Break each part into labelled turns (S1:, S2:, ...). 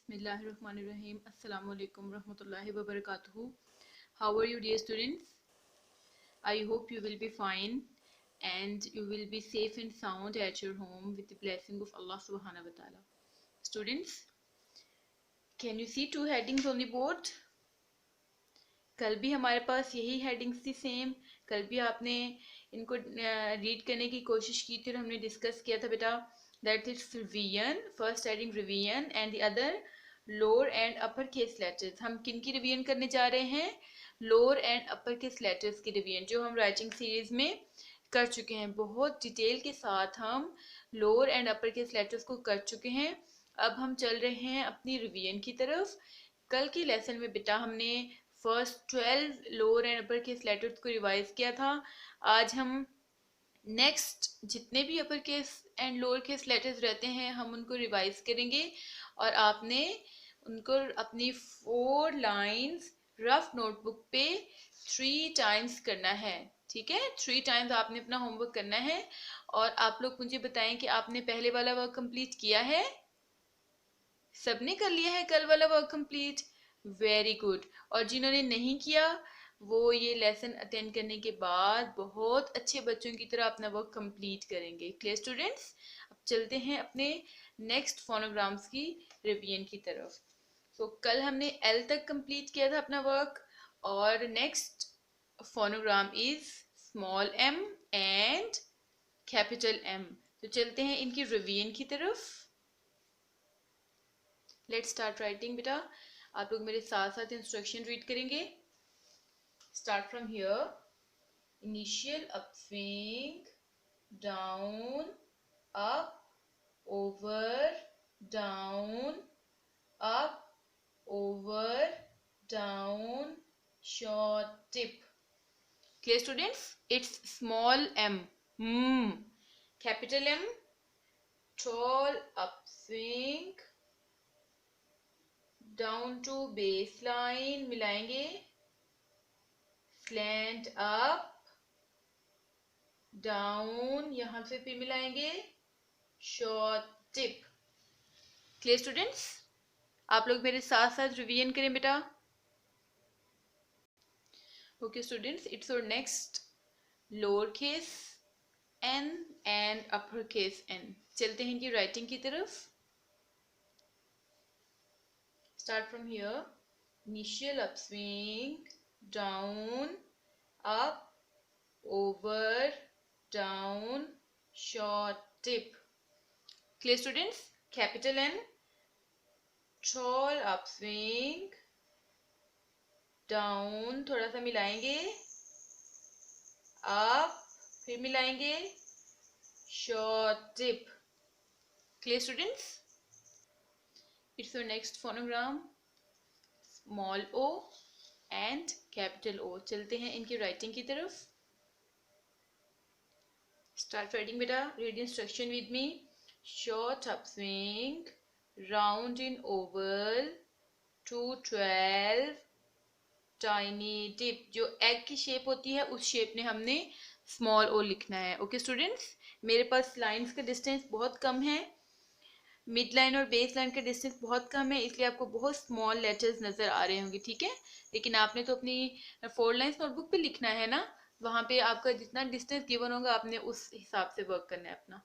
S1: Bismillahirrahmanirrahim. Assalamu alaikum rahmatullahi wa barakatuhu. How are you, dear students? I hope you will be fine and you will be safe and sound at your home with the blessing of Allah subhanahu wa ta'ala. Students, can you see two headings on the board? कल भी हमारे पास यही headings थी same. कल भी आपने इनको read करने की कोशिश की थी और हमने डिस्कस किया था बेटा that is revision. First heading revision and the other lower and upper case letters. हम किन की रिवीजन करने जा रहे हैं? Lower and upper case letters की रिवीजन, जो हम राइटिंग सीरीज में कर चुके हैं. बहुत डिटेल के साथ हम lower and upper case letters को कर चुके हैं. अब हम चल रहे हैं अपनी रिवीजन की तरफ. कल के लेसन में बेटा हमने first 12 lower and upper case letters को रिवाइज किया था. आज हम नेक्स्ट जितने भी upper case and lower case letters रहते हैं हम उनको रिवाइज करेंगे और आपने उनको अपनी 4 लाइंस रफ नोटबुक पे 3 टाइम्स करना है. ठीक है, 3 टाइम्स आपने अपना होमवर्क करना है और आप लोग मुझे बताएं कि आपने पहले वाला वर्क कंप्लीट किया है. सबने कर लिया है कल वाला वर्क कंप्लीट? Very good. और जिन्होंने नहीं किया वो ये लेसन अटेंड करने के बाद बहुत अच्छे बच्चों की तरह अपना वर्क कंप्लीट करेंगे. Clear students? अब चलते हैं अपने नेक्स्ट फोनोग्राम्स की रिवीजन की तरफ. सो कल हमने एल तक कंप्लीट किया था अपना वर्क और next phonogram is small M and capital M. तो चलते हैं इनकी रिवीजन की तरफ. Let's start writing. बेटा आप लोग मेरे साथ साथ इंस्ट्रक्शन रीड करेंगे. Start from here. Initial upswing, down, up, over, down, up, over, down, short tip. Clear students? It's small M, capital M, tall upswing, down to baseline मिलाएंगे, slant up, down, यहां से फिर मिलाएंगे, short tip. Clear students? आप लोग मेरे साथ साथ रिवीजन करें बेटा. Okay students, it's our next lower case N and upper case N. चलते हैं इनकी राइटिंग की तरफ. Start from here. Initial upswing, down, up, over, down, short tip. Clear students? Capital N, tall upswing, down, थोड़ा सा मिलाएंगे, up, फिर मिलाएंगे, short tip. Clear students? It's your next phonogram, small o and capital O. चलते हैं इनकी writing की तरफ. Start writing बेटा. Read instruction with me. Short upswing, round in oval, 212, tiny dip. जो egg की शेप होती है उस शेप में हमने स्मॉल ओ लिखना है. ओके स्टूडेंट्स, मेरे पास लाइंस का डिस्टेंस बहुत कम है, मिड लाइन और बेस लाइन का डिस्टेंस बहुत कम है, इसलिए आपको बहुत स्मॉल लेटर्स नजर आ रहे होंगे. ठीक है, लेकिन आपने तो अपनी 4 लाइन्स नोटबुक पे लिखना है ना, वहां पे आपका जितना डिस्टेंस गिवन होगा आपने उस हिसाब से वर्क करना है अपना.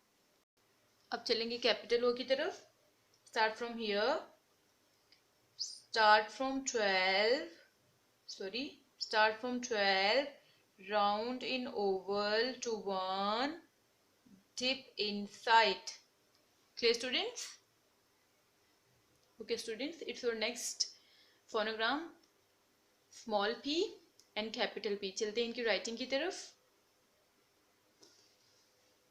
S1: अब चलेंगे कैपिटल ओ की तरफ. Start from here. Start from 12, round in Oval to 1, dip inside. Clear students? Okay students, it's your next phonogram, small p and capital P. चलते हैं इनकी राइटिंग की तरफ.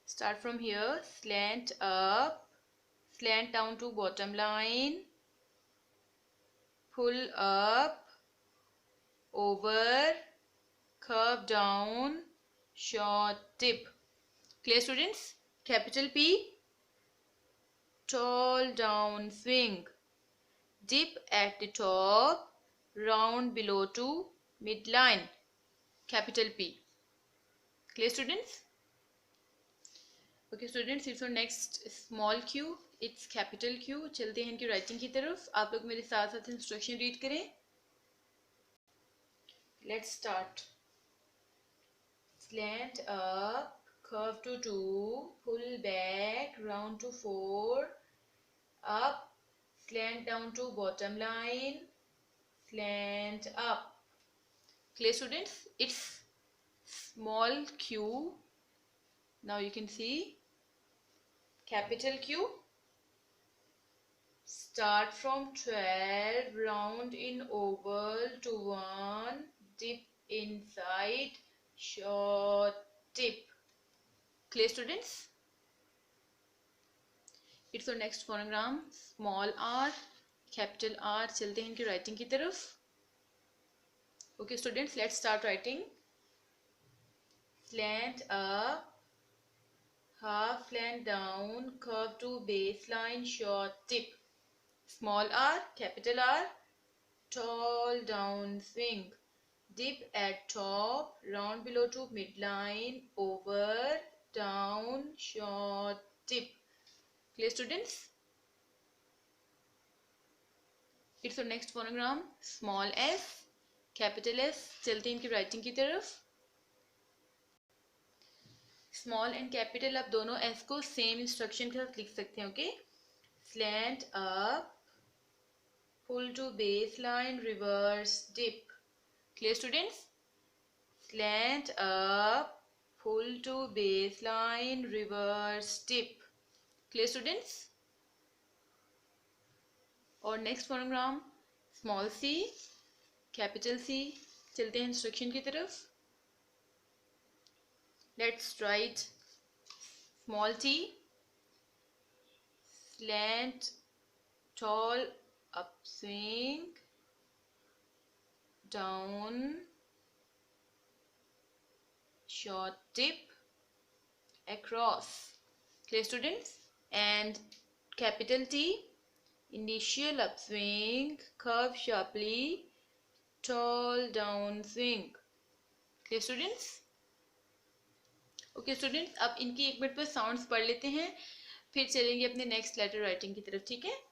S1: Start from here. Slant up, slant down to bottom line, pull up, over, curve down, short tip. Clear students? Capital P, tall down swing, dip at the top, round below to midline. Capital P. Clear students? Okay students, it's our next small q. It's capital Q. चलते हैं इनकी writing की तरफ, आप लोग मेरे साथ साथ इंस्ट्रक्शन रीड करें। Let's start. Slant up, curve to 2, pull back, round to 4, up, slant down to bottom line, slant up. Clear students? It's small q. Now you can see capital Q. Start from 12, round in oval to 1, dip inside, short tip. Clear students? It's our next phonogram. Small r, capital R. चलते हैं इनकी writing की तरफ. Okay students, let's start writing. Slant up, half slant down, curve to baseline, short tip. Small r, capital R, tall down swing. Dip at top, round below to midline, over, down, short tip. Clear students? It's our next phonogram. Small s, capital S. चलते हैं इनकी writing की तरफ. Small and capital आप दोनों S को same instruction के साथ लिख सकते हैं. Okay? Slant up, pull to baseline, reverse dip. Clear students? Slant up, pull to baseline, reverse dip. Clear students? और next phonogram, small c, capital C. चलते हैं instruction की तरफ. Let's write small t, slant, tall, upswing, down, short tip, across. Clear students? And capital T, initial upswing, curve sharply, tall down swing. Clear students? Okay students, अब इनकी एक minute पर sounds पढ़ लेते हैं, फिर चलेंगे अपने नेक्स्ट लेटर राइटिंग की तरफ. ठीक है?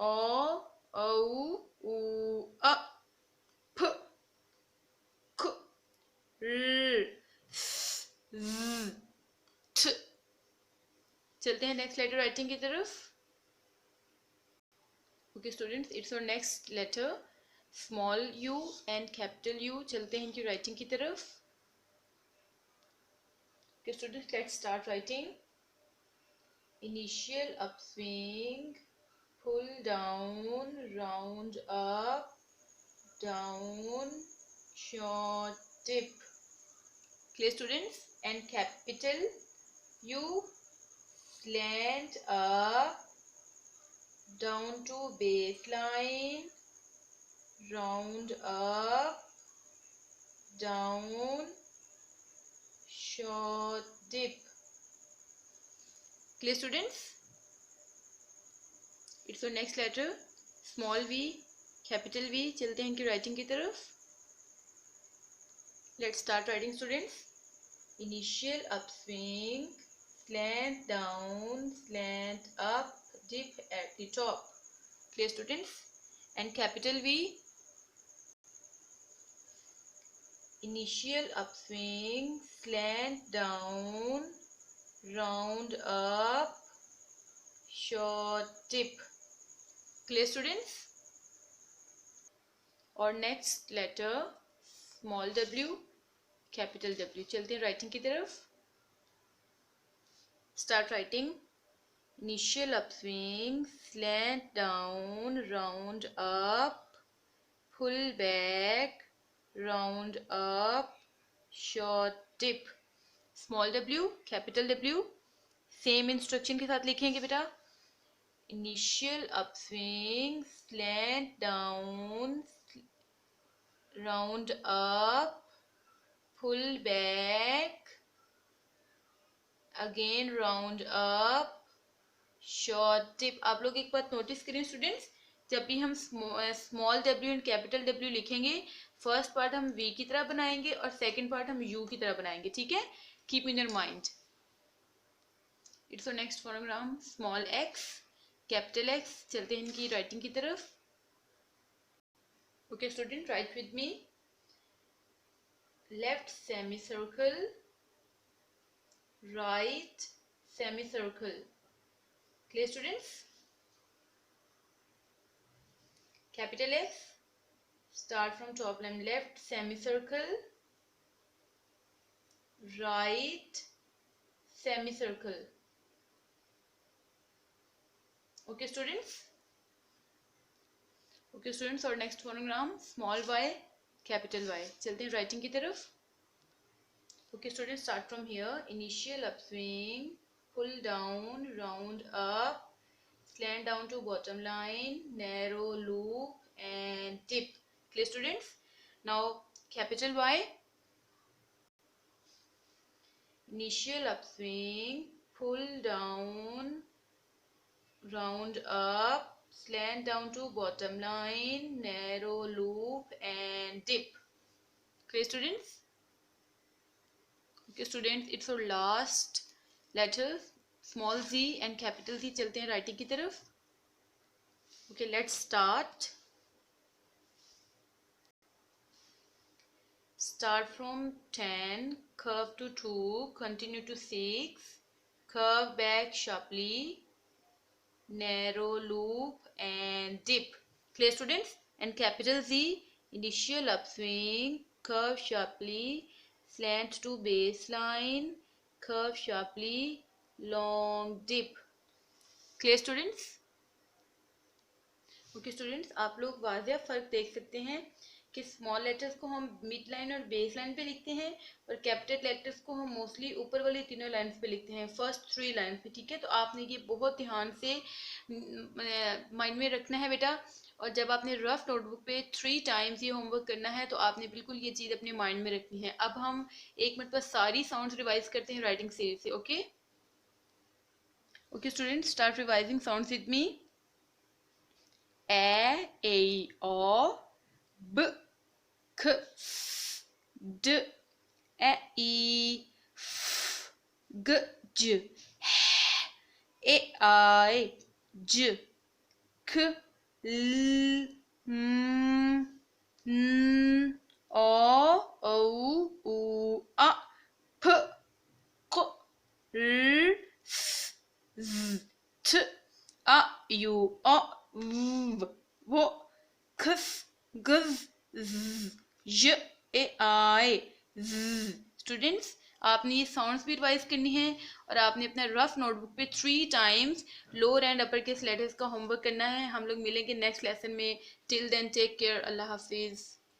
S1: ओ, औ, उ, अ, फ, ख, र, ज, ठ. चलते हैं नेक्स्ट लेटर राइटिंग की तरफ. Okay students, it's our next letter small u and capital U. चलते हैं इनकी राइटिंग की तरफ. Okay students, let's start writing. Initial upswing, pull down, round up, down, short dip. Clear students? And capital U, slant up, down to baseline, round up, down, short dip. Clear students? It's our next letter small v, capital V. चलते हैं इनकी writing की तरफ. Let's start writing students. Initial upswing, slant down, slant up, dip at the top. Clear students? And capital V, initial upswing, slant down, round up, short dip. Clear students? और next letter small w, capital W. चलते हैं writing की तरफ. Start writing. Initial upswing, slant down, round up, pull back, round up, short dip. Small w, capital W. Same instruction के साथ लिखेंगे बेटा. Initial upswing, slant down, round up, pull back, again round up, short dip. आप लोग एक बात notice करें students, जब भी हम small w and capital W लिखेंगे, फर्स्ट पार्ट हम v की तरह बनाएंगे और सेकंड पार्ट हम u की तरह बनाएंगे. ठीक है? Keep in your mind. It's next phonogram small x capital x. चलते हैं इनकी राइटिंग की तरफ। Okay student, right with me. Left semi circle, right semicircle. Clear students? Capital X, start from top line. Left semicircle, right semicircle. Okay students? Okay students, और next phonogram small y capital Y. चलते हैं writing की तरफ। Okay students, start from here. Initial upswing, pull down, round up, slant down to bottom line, narrow loop and dip. Clear students? Now capital Y. Initial upswing, pull down, round up, slant down to bottom line, narrow loop and dip. Clear students? Okay students, it's our last letters small z and capital Z. चलते हैं writing की तरफ। Okay, let's start. Start from 10, curve to 2, continue to 6, curve back sharply, narrow loop and dip. Clear students? And capital Z, initial upswing, curve sharply, slant to baseline, curve sharply, long dip. Clear students? Okay students, आप लोग वाज़ेह फ़र्क देख सकते हैं कि small letters को हम mid line और बेस लाइन पे लिखते हैं और कैपिटल लेटर्स को हम मोस्टली ऊपर वाली तीनों लाइंस पे लिखते हैं, फर्स्ट 3 लाइंस पे। ठीक है, तो आपने ये बहुत ध्यान से माइंड में रखना है बेटा। और जब आपने रफ नोटबुक पे 3 टाइम्स ये होमवर्क करना है तो आपने बिल्कुल ये चीज़ अपने माइंड में रखनी है। अब हम 1 मिनट पर सारी साउंड्स रिवाइज करते हैं राइटिंग सीरीज से। Okay okay students, start revising sounds with me. A O b k d e f g j h I j k l m n o u a p q r s z t a u a v w k s g z j a I z। Students, आपने ये sounds भी revise करनी है और आपने अपना rough notebook पे 3 times lower and upper case letters का होमवर्क करना है। हम लोग मिलेंगे नेक्स्ट लेसन में। टिल देन टेक केयर, अल्लाह हाफिज़।